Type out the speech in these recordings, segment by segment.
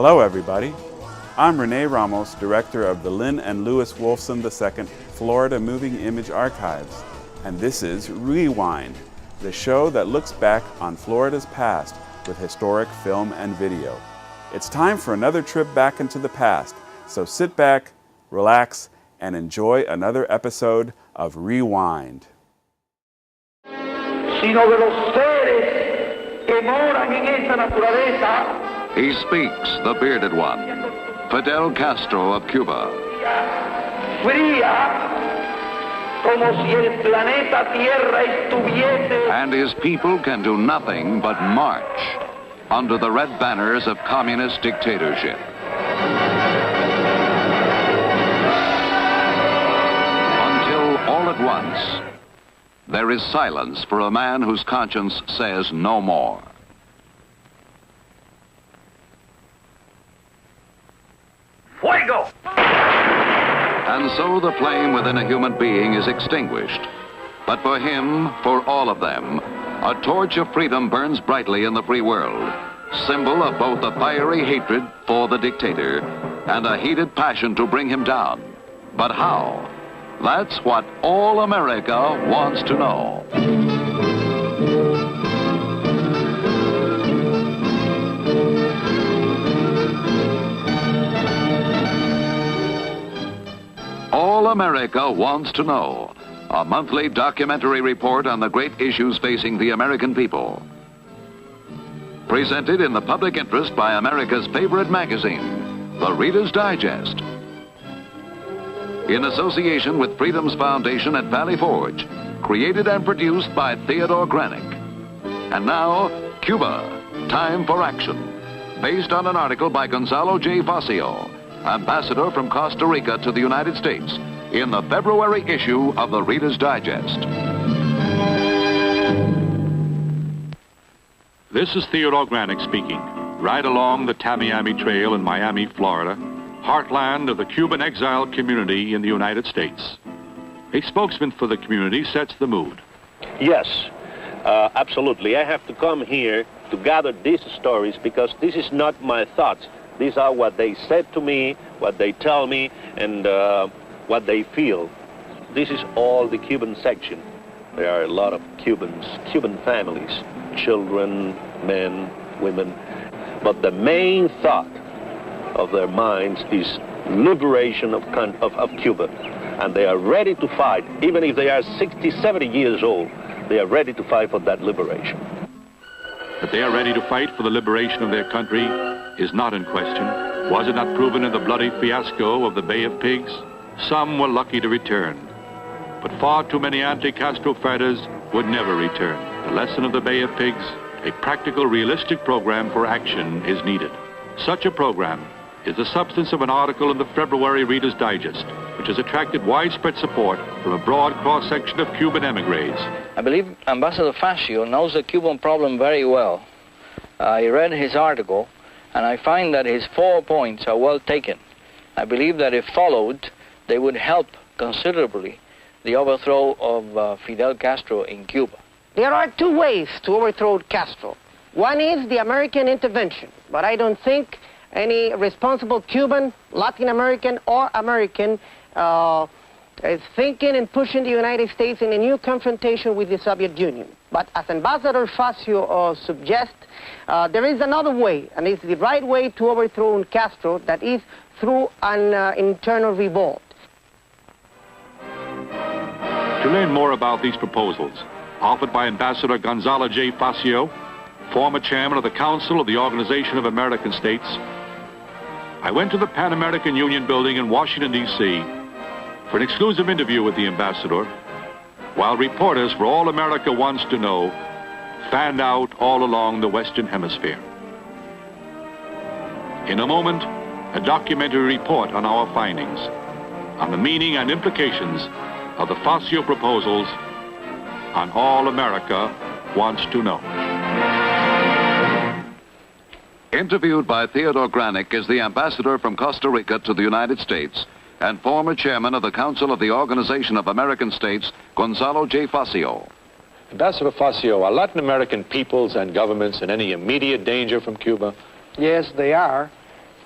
Hello everybody. I'm Rene Ramos, director of the Lynn and Louis Wolfson II Florida Moving Image Archives, and this is Rewind, the show that looks back on Florida's past with historic film and video. It's time for another trip back into the past, so sit back, relax, and enjoy another episode of Rewind. He speaks, the bearded one, Fidel Castro of Cuba. And his people can do nothing but march under the red banners of communist dictatorship. Until all at once, there is silence for a man whose conscience says no more. Fuego! And so the flame within a human being is extinguished. But for him, for all of them, a torch of freedom burns brightly in the free world, symbol of both a fiery hatred for the dictator and a heated passion to bring him down. But how? That's what all America wants to know. All America Wants to Know, a monthly documentary report on the great issues facing the American people. Presented in the public interest by America's favorite magazine, the Reader's Digest. In association with Freedom's Foundation at Valley Forge, created and produced by Theodore Granick. And now, Cuba, Time for Action, based on an article by Gonzalo J. Facio, ambassador from Costa Rica to the United States, in the February issue of the Reader's Digest. This is Theodore Granick speaking, right along the Tamiami Trail in Miami, Florida, heartland of the Cuban exile community in the United States. A spokesman for the community sets the mood. Yes, absolutely. I have to come here to gather these stories because this is not my thoughts. These are what they said to me, what they tell me, and what they feel. This is all the Cuban section. There are a lot of Cubans, Cuban families, children, men, women. But the main thought of their minds is liberation of Cuba. And they are ready to fight. Even if they are 60, 70 years old, they are ready to fight for that liberation. That they are ready to fight for the liberation of their country is not in question. Was it not proven in the bloody fiasco of the Bay of Pigs? Some were lucky to return, but far too many anti-Castro fighters would never return. The lesson of the Bay of Pigs, a practical, realistic program for action is needed. Such a program is the substance of an article in the February Reader's Digest, which has attracted widespread support from a broad cross-section of Cuban emigres. I believe Ambassador Facio knows the Cuban problem very well. I read his article, and I find that his 4 points are well taken. I believe that if followed, they would help considerably the overthrow of Fidel Castro in Cuba. There are two ways to overthrow Castro. One is the American intervention, but I don't think any responsible Cuban, Latin American, or American is thinking and pushing the United States in a new confrontation with the Soviet Union. But as Ambassador Facio suggests, there is another way, and it's the right way to overthrow Castro, that is through an internal revolt. To learn more about these proposals, offered by Ambassador Gonzalo J. Facio, former chairman of the Council of the Organization of American States, I went to the Pan American Union building in Washington, D.C. for an exclusive interview with the ambassador, while reporters for All America Wants to Know fanned out all along the Western Hemisphere. In a moment, a documentary report on our findings, on the meaning and implications of the Facio proposals on All America Wants to Know. Interviewed by Theodore Granick is the ambassador from Costa Rica to the United States and former chairman of the Council of the Organization of American States, Gonzalo J. Facio. Ambassador Facio, are Latin American peoples and governments in any immediate danger from Cuba? Yes, they are.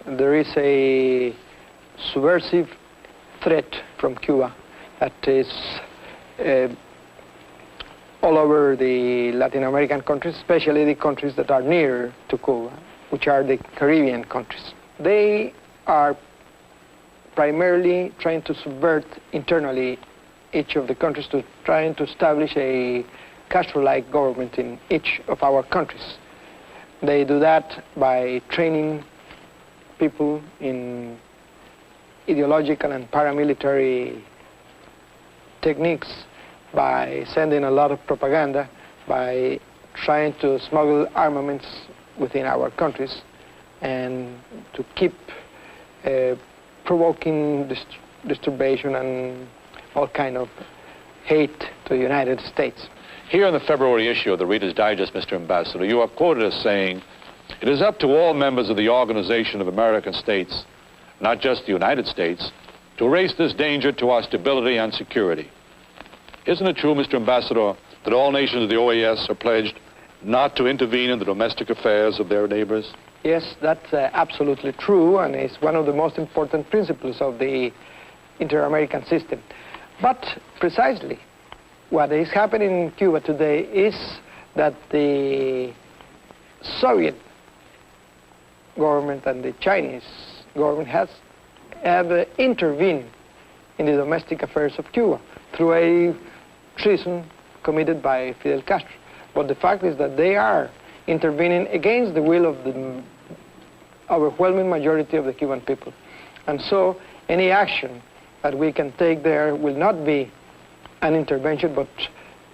there is a subversive threat from Cuba that is all over the Latin American countries, especially the countries that are near to Cuba, which are the Caribbean countries. They are primarily trying to subvert internally each of the countries, to trying to establish a Castro-like government in each of our countries. They do that by training people in ideological and paramilitary techniques, by sending a lot of propaganda, by trying to smuggle armaments within our countries, and to keep provoking disturbation and all kind of hate to the United States. Here in the February issue of the Reader's Digest, Mr. Ambassador, you are quoted as saying, "It is up to all members of the Organization of American States, not just the United States, to erase this danger to our stability and security." Isn't it true, Mr. Ambassador, that all nations of the OAS are pledged not to intervene in the domestic affairs of their neighbors? Yes, that's absolutely true, and it's one of the most important principles of the inter-American system. But precisely what is happening in Cuba today is that the Soviet government and the Chinese government have intervened in the domestic affairs of Cuba through a treason committed by Fidel Castro. But the fact is that they are intervening against the will of the overwhelming majority of the Cuban people. And so any action that we can take there will not be an intervention, but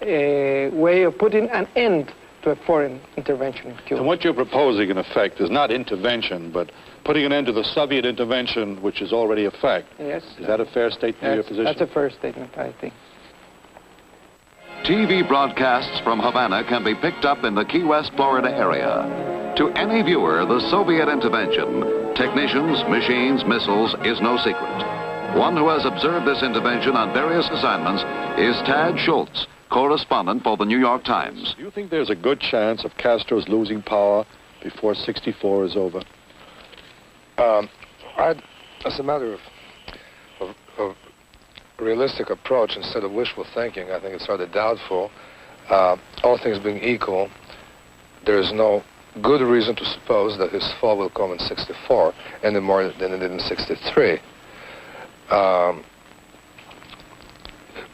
a way of putting an end to a foreign intervention in Cuba. And what you're proposing, in effect, is not intervention, but putting an end to the Soviet intervention, which is already a fact. Yes. Is that a fair statement of your position? That's a fair statement, I think. TV broadcasts from Havana can be picked up in the Key West, Florida area. To any viewer, the Soviet intervention, technicians, machines, missiles, is no secret. One who has observed this intervention on various assignments is Tad Schultz, correspondent for the New York Times. Do you think there's a good chance of Castro's losing power before '64 is over? As a matter of realistic approach instead of wishful thinking, I think it's rather doubtful. All things being equal, there is no good reason to suppose that his fall will come in '64 any more than it did in '63.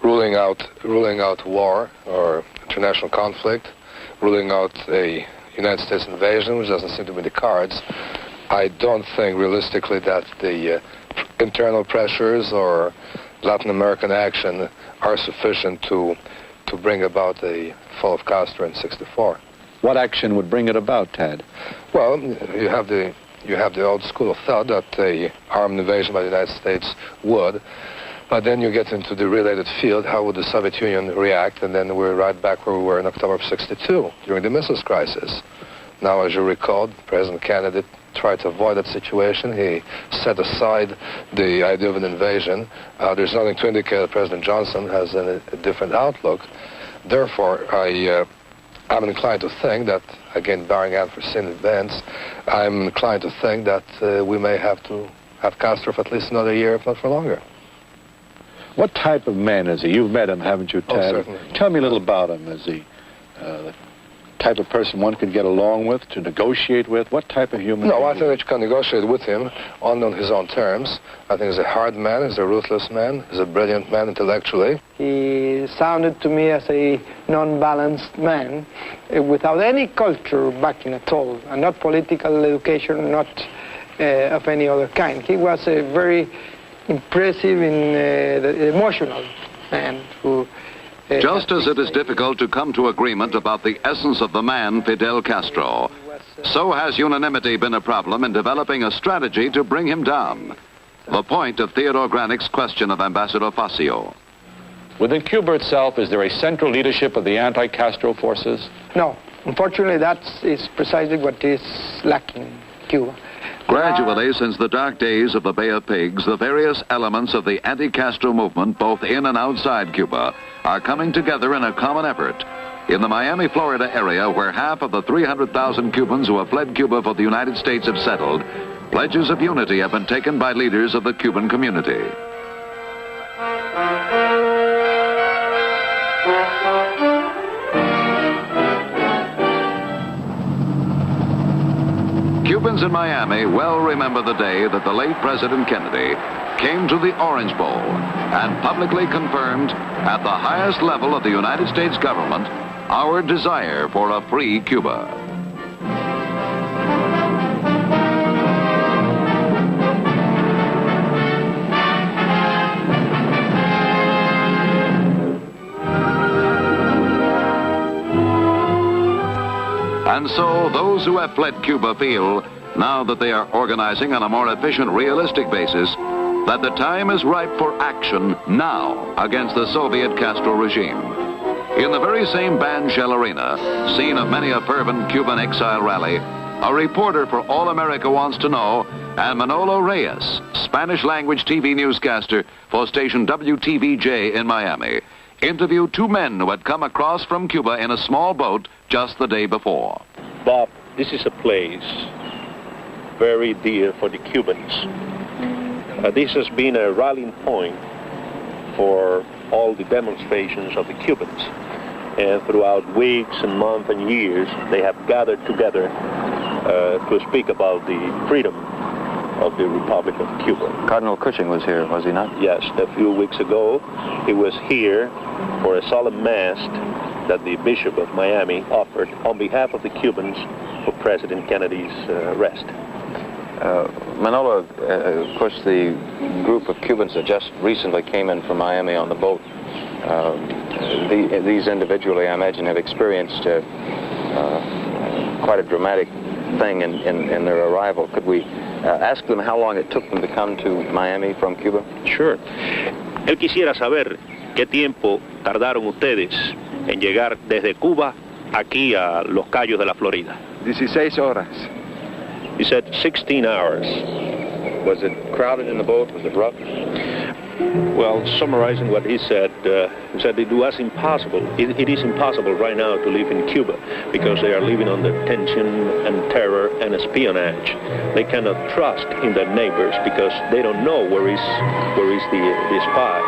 Ruling out war or international conflict, ruling out a United States invasion, which doesn't seem to be in the cards, I don't think realistically that the internal pressures or Latin American action are sufficient to bring about the fall of Castro in '64. What action would bring it about, Tad? Well, you have the old school of thought that a armed invasion by the United States would, but then you get into the related field, how would the Soviet Union react, and then we're right back where we were in October of '62, during the missiles crisis. Now, as you recall, President Kennedy tried to avoid that situation. He set aside the idea of an invasion. There's nothing to indicate that President Johnson has a different outlook. Therefore, I'm inclined to think that, again, barring unforeseen events, I'm inclined to think that we may have to have Castro for at least another year, if not for longer. What type of man is he? You've met him, haven't you, Tad? Oh, certainly. Tell me a little about him. Is he the type of person one could get along with, to negotiate with? What type of human being? No, I think that you can negotiate with him on his own terms. I think he's a hard man, he's a ruthless man, he's a brilliant man intellectually. He sounded to me as a non-balanced man, without any culture backing at all, and not political education, not of any other kind. He was a very impressive and emotional man who... Just as it is difficult to come to agreement about the essence of the man, Fidel Castro, so has unanimity been a problem in developing a strategy to bring him down. The point of Theodore Granick's question of Ambassador Facio. Within Cuba itself, is there a central leadership of the anti-Castro forces? No. Unfortunately, that is precisely what is lacking in Cuba. Gradually, since the dark days of the Bay of Pigs, the various elements of the anti-Castro movement, both in and outside Cuba, are coming together in a common effort. In the Miami, Florida area, where half of the 300,000 Cubans who have fled Cuba for the United States have settled, Pledges of unity have been taken by leaders of the Cuban community. Cubans in Miami well remember the day that the late President Kennedy came to the Orange Bowl and publicly confirmed at the highest level of the United States government our desire for a free Cuba. And so those who have fled Cuba feel, now that they are organizing on a more efficient, realistic basis, that the time is ripe for action now against the Soviet Castro regime. In the very same bandshell arena, scene of many a fervent Cuban exile rally, a reporter for All America Wants to Know and Manolo Reyes, Spanish-language TV newscaster for station WTVJ in Miami, interviewed two men who had come across from Cuba in a small boat just the day before. Bob, this is a place very dear for the Cubans. This has been a rallying point for all the demonstrations of the Cubans. And throughout weeks and months and years, they have gathered together to speak about the freedom of the Republic of Cuba. Cardinal Cushing was here, was he not? Yes, a few weeks ago, he was here for a solemn mass that the Bishop of Miami offered on behalf of the Cubans for President Kennedy's arrest. Manolo, of course, the group of Cubans that just recently came in from Miami on the boat, these individually, I imagine, have experienced quite a dramatic thing in their arrival. Could we ask them how long it took them to come to Miami from Cuba? Sure. Él quisiera saber qué tiempo tardaron ustedes en llegar desde Cuba aquí a Los Cayos de la Florida. 16 horas. He said 16 hours. Was it crowded in the boat? Was it rough? Well, summarizing what he said it was impossible. It is impossible right now to live in Cuba because they are living under tension and terror and espionage. They cannot trust in their neighbors because they don't know where is the spy.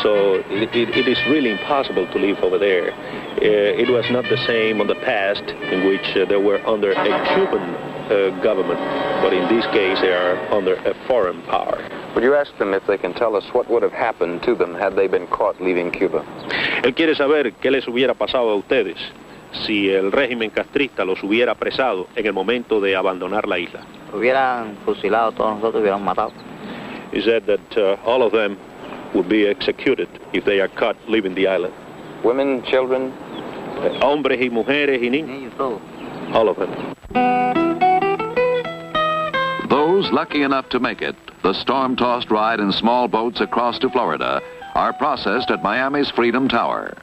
So it is really impossible to live over there. It was not the same on the past in which they were under a Cuban government, but in this case they are under a foreign power. Would you ask them if they can tell us what would have happened to them had they been caught leaving Cuba? Él quiere saber qué les hubiera pasado a ustedes si el régimen castrista los hubiera apresado en el momento de abandonar la isla. Hubieran fusilado a todos nosotros, hubieran matado. He said that all of them would be executed if they are caught leaving the island. Women, children? Hombres y mujeres y niños. Niños, todos. All of them. Those lucky enough to make it, the storm-tossed ride in small boats across to Florida, are processed at Miami's Freedom Tower.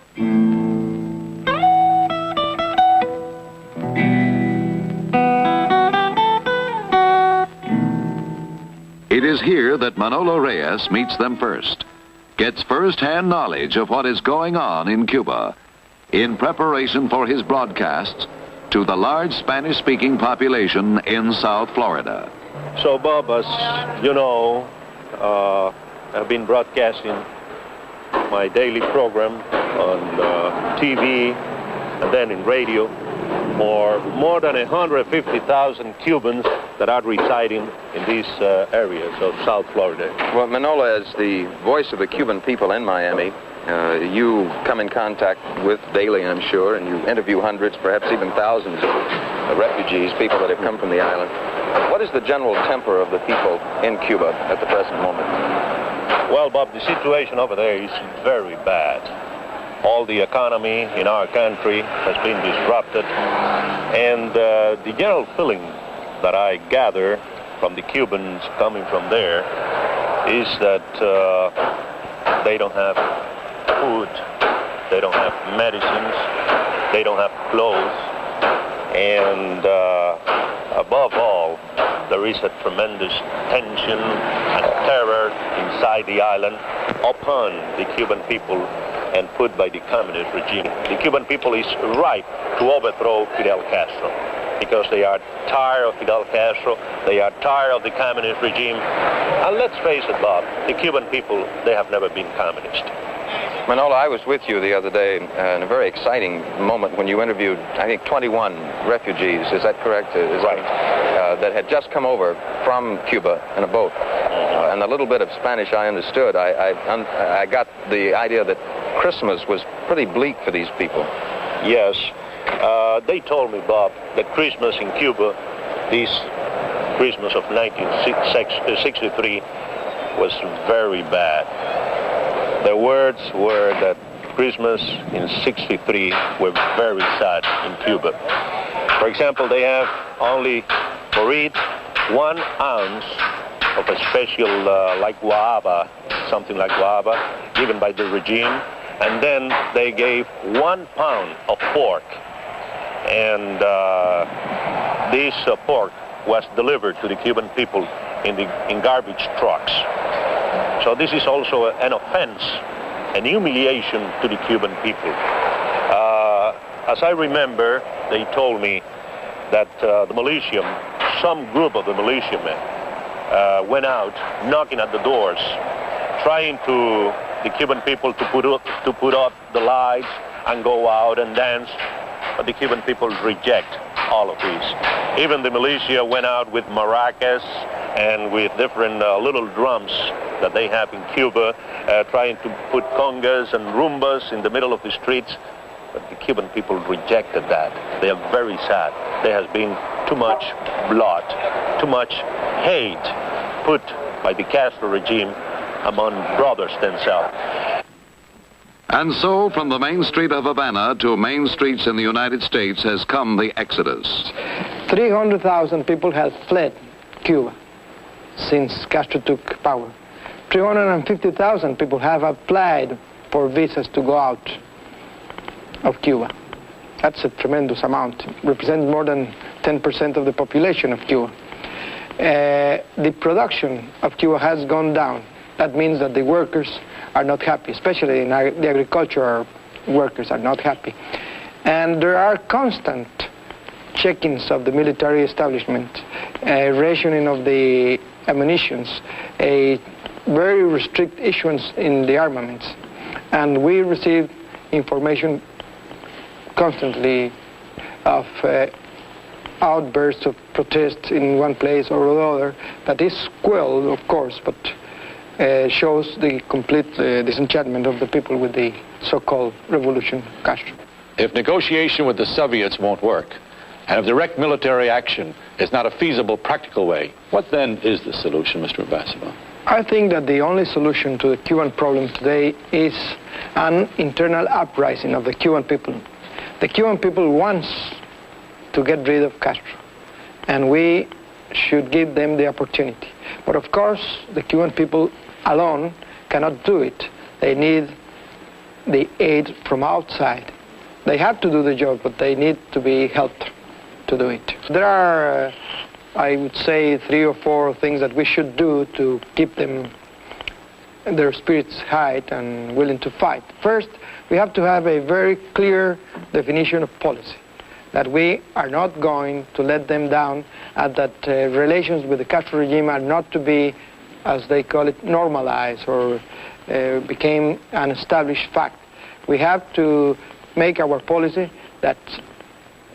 It is here that Manolo Reyes meets them first, gets first-hand knowledge of what is going on in Cuba in preparation for his broadcasts to the large Spanish-speaking population in South Florida. So, Bob, as you know, I've been broadcasting my daily program on TV and then in radio for more than 150,000 Cubans that are residing in these areas of South Florida. Well, Manolo, as the voice of the Cuban people in Miami, you come in contact with daily, I'm sure, and you interview hundreds, perhaps even thousands of refugees, people that have come from the island. What is the general temper of the people in Cuba at the present moment? Well, Bob, the situation over there is very bad. All the economy in our country has been disrupted, and the general feeling that I gather from the Cubans coming from there is that they don't have food, they don't have medicines, they don't have clothes, and above all, there is a tremendous tension and terror inside the island upon the Cuban people and put by the communist regime. The Cuban people is ripe to overthrow Fidel Castro. because they are tired of Fidel Castro, they are tired of the communist regime. And let's face it, Bob, the Cuban people, they have never been communist. Manolo, I was with you the other day in a very exciting moment when you interviewed, I think, 21 refugees. Is that correct? Right. That had just come over from Cuba in a boat. And the little bit of Spanish I understood, I got the idea that Christmas was pretty bleak for these people. Yes. They told me, Bob, that Christmas in Cuba, this Christmas of 1963, was very bad. Their words were that Christmas in '63 were very sad in Cuba. For example, they have only for each 1 ounce of a special like guava, something like guava, given by the regime, and then they gave 1 pound of pork. And this pork was delivered to the Cuban people in garbage trucks. So this is also an offense, an humiliation to the Cuban people. As I remember, they told me that the militia, some group of the militiamen, went out knocking at the doors, trying to the Cuban people to put up the lights and go out and dance. But the Cuban people reject all of these. Even the militia went out with maracas and with different little drums that they have in Cuba, trying to put congas and rumbas in the middle of the streets. But the Cuban people rejected that. They are very sad. There has been too much blood, too much hate put by the Castro regime among brothers themselves. And so, from the main street of Havana to main streets in the United States has come the exodus. 300,000 people have fled Cuba since Castro took power. 350,000 people have applied for visas to go out of Cuba. That's a tremendous amount. It represents more than 10% of the population of Cuba. The production of Cuba has gone down. That means that the workers are not happy, especially the agricultural workers are not happy. And there are constant check-ins of the military establishment, rationing of the ammunitions, a very restrict issuance in the armaments. And we receive information constantly of outbursts of protest in one place or another that is quelled, of course, but shows the complete disenchantment of the people with the so-called revolution of Castro. If negotiation with the Soviets won't work, and if direct military action is not a feasible, practical way, what then is the solution, Mr. Ambassador? I think that the only solution to the Cuban problem today is an internal uprising of the Cuban people. The Cuban people wants to get rid of Castro, and we should give them the opportunity. But of course, the Cuban people alone cannot do it. They need the aid from outside. They have to do the job, but they need to be helped to do it. There are, I would say, 3 or 4 things that we should do to keep them, their spirits high and willing to fight. First, we have to have a very clear definition of policy, that we are not going to let them down, and that relations with the Castro regime are not to be, as they call it, normalized or became an established fact. We have to make our policy that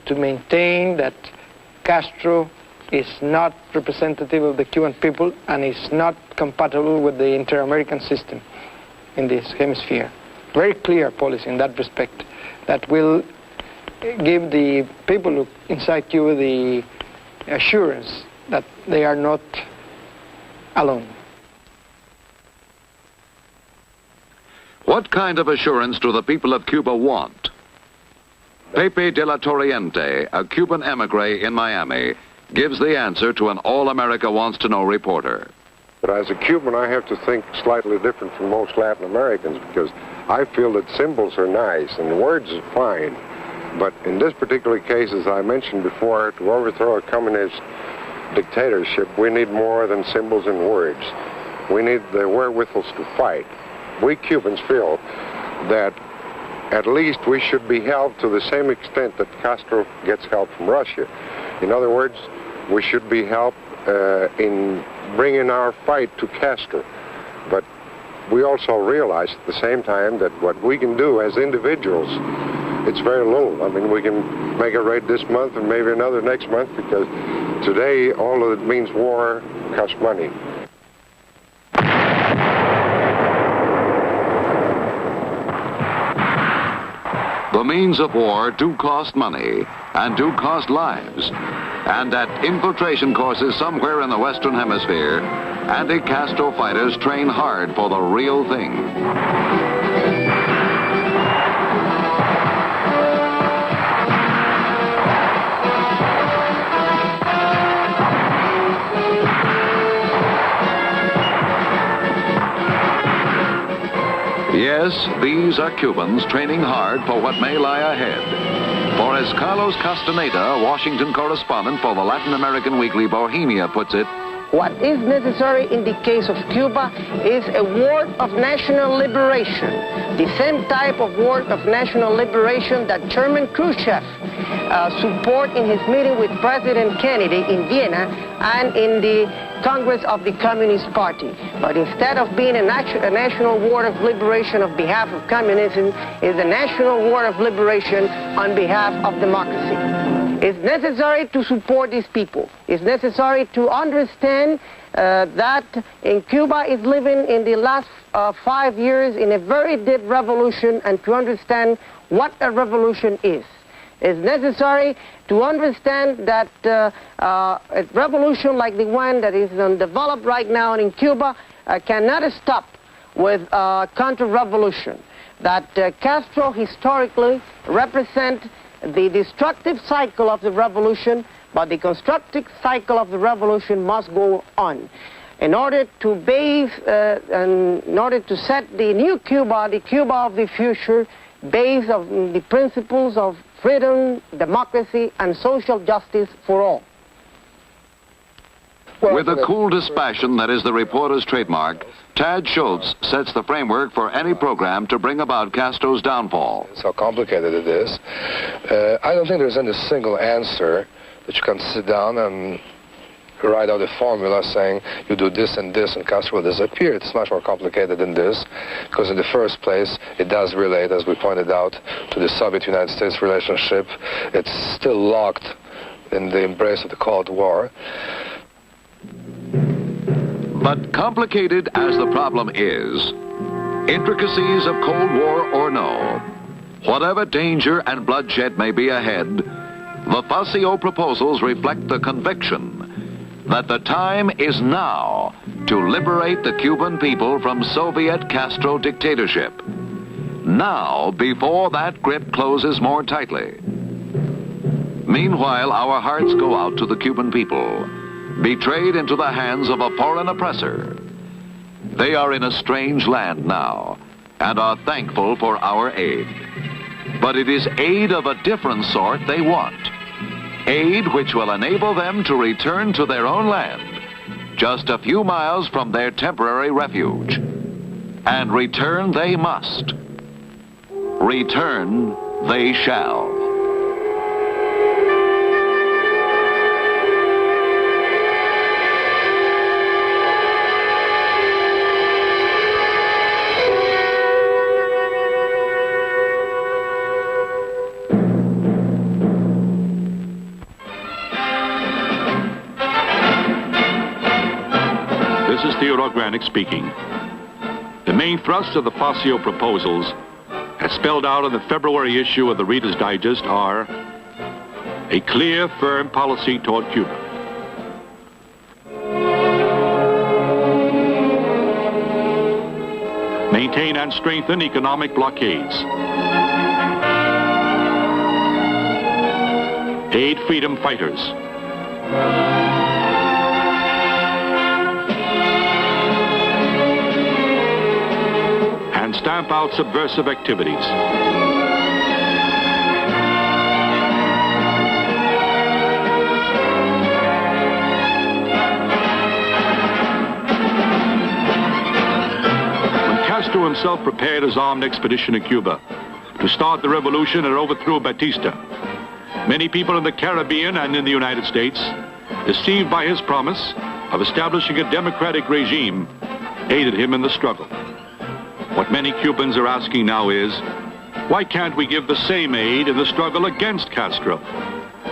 to maintain that Castro is not representative of the Cuban people and is not compatible with the inter-American system in this hemisphere. Very clear policy in that respect that will give the people inside Cuba the assurance that they are not alone. What kind of assurance do the people of Cuba want? Pepe de la Torriente, a Cuban emigre in Miami, gives the answer to an All America Wants to Know reporter. But as a Cuban, I have to think slightly different from most Latin Americans, because I feel that symbols are nice and words are fine. But in this particular case, as I mentioned before, to overthrow a communist dictatorship, we need more than symbols and words. We need the wherewithals to fight. We Cubans feel that at least we should be helped to the same extent that Castro gets help from Russia. In other words, we should be helped in bringing our fight to Castro. But we also realize at the same time that what we can do as individuals, it's very little. I mean, we can make a raid this month and maybe another next month, because today all of it means war costs money. The means of war do cost money and do cost lives. And at infiltration courses somewhere in the Western Hemisphere, anti-Castro fighters train hard for the real thing. Yes, these are Cubans training hard for what may lie ahead. For as Carlos Castaneda, Washington correspondent for the Latin American weekly Bohemia, puts it, what is necessary in the case of Cuba is a war of national liberation, the same type of war of national liberation that Chairman Khrushchev support in his meeting with President Kennedy in Vienna and in the Congress of the Communist Party. But instead of being a national war of liberation on behalf of communism, is a national war of liberation on behalf of democracy. It's necessary to support these people. It's necessary to understand that in Cuba is living in the last 5 years in a very deep revolution, and to understand what a revolution is. It's necessary to understand that a revolution like the one that is developed right now in Cuba cannot stop with counter-revolution. That Castro historically represents the destructive cycle of the revolution, but the constructive cycle of the revolution must go on. In order to base, in order to set the new Cuba, the Cuba of the future, based on the principles of freedom, democracy, and social justice for all. With the cool dispassion that is the reporter's trademark, Tad Schultz sets the framework for any program to bring about Castro's downfall. It's how complicated it is. I don't think there's any single answer that you can sit down and write out a formula saying you do this and Castro will disappear. It's much more complicated than this, because in the first place it does relate, as we pointed out, to the Soviet-United States relationship. It's still locked in the embrace of the Cold War. But complicated as the problem is, intricacies of Cold War or no, whatever danger and bloodshed may be ahead, the Fazio proposals reflect the conviction that the time is now to liberate the Cuban people from Soviet Castro dictatorship. Now, before that grip closes more tightly. Meanwhile, our hearts go out to the Cuban people, betrayed into the hands of a foreign oppressor. They are in a strange land now and are thankful for our aid. But it is aid of a different sort they want. Aid which will enable them to return to their own land, just a few miles from their temporary refuge. And return they must. Return they shall. This is Theodore Granick speaking. The main thrust of the Fazio proposals, as spelled out in the February issue of the Reader's Digest, are a clear, firm policy toward Cuba. Maintain and strengthen economic blockades. Aid freedom fighters. And stamp out subversive activities. When Castro himself prepared his armed expedition in Cuba to start the revolution and overthrow Batista, Many people in the Caribbean and in the United States, deceived by his promise of establishing a democratic regime, aided him in the struggle. What many Cubans are asking now is, why can't we give the same aid in the struggle against Castro,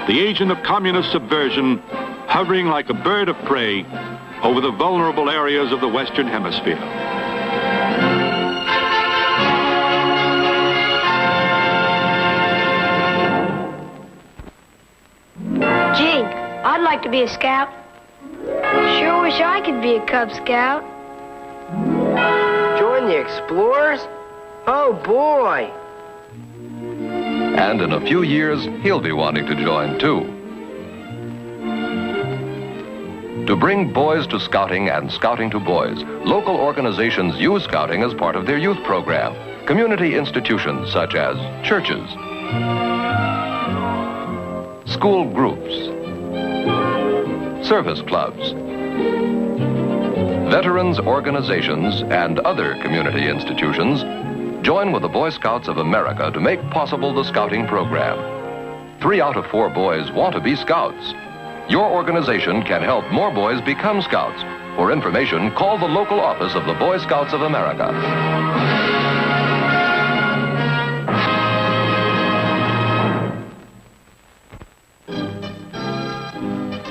the agent of communist subversion hovering like a bird of prey over the vulnerable areas of the Western Hemisphere? Gee, I'd like to be a scout. Sure wish I could be a Cub Scout. Join the Explorers? Oh, boy. And in a few years, he'll be wanting to join, too. To bring boys to scouting and scouting to boys, local organizations use scouting as part of their youth program. Community institutions such as churches, school groups, service clubs, veterans organizations, and other community institutions join with the Boy Scouts of America to make possible the scouting program. 3 out of 4 boys want to be scouts. Your organization can help more boys become scouts. For information, call the local office of the Boy Scouts of America.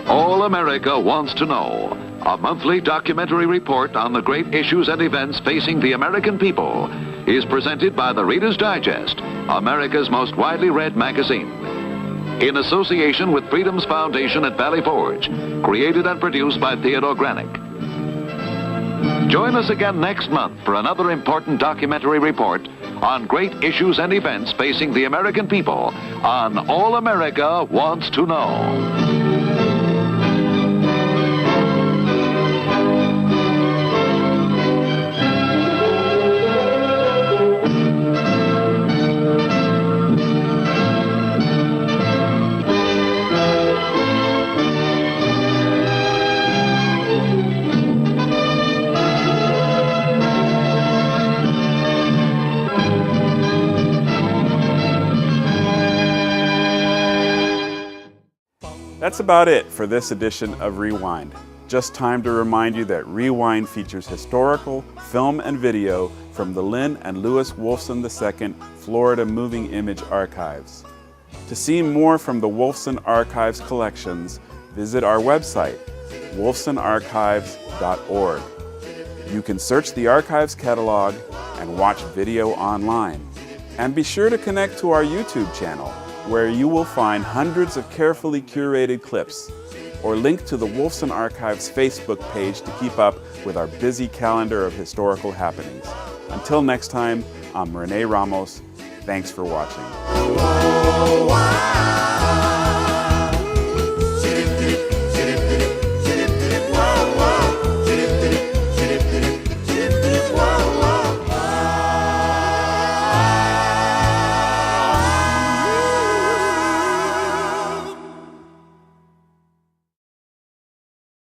All America Wants to Know, a monthly documentary report on the great issues and events facing the American people, is presented by the Reader's Digest, America's most widely read magazine, in association with Freedom's Foundation at Valley Forge, created and produced by Theodore Granick. Join us again next month for another important documentary report on great issues and events facing the American people on All America Wants to Know. That's about it for this edition of Rewind. Just time to remind you that Rewind features historical film and video from the Lynn and Lewis Wolfson II Florida Moving Image Archives. To see more from the Wolfson Archives collections, visit our website, wolfsonarchives.org. You can search the archives catalog and watch video online. And be sure to connect to our YouTube channel, where you will find hundreds of carefully curated clips, or link to the Wolfson Archives Facebook page to keep up with our busy calendar of historical happenings. Until next time, I'm Rene Ramos. Thanks for watching.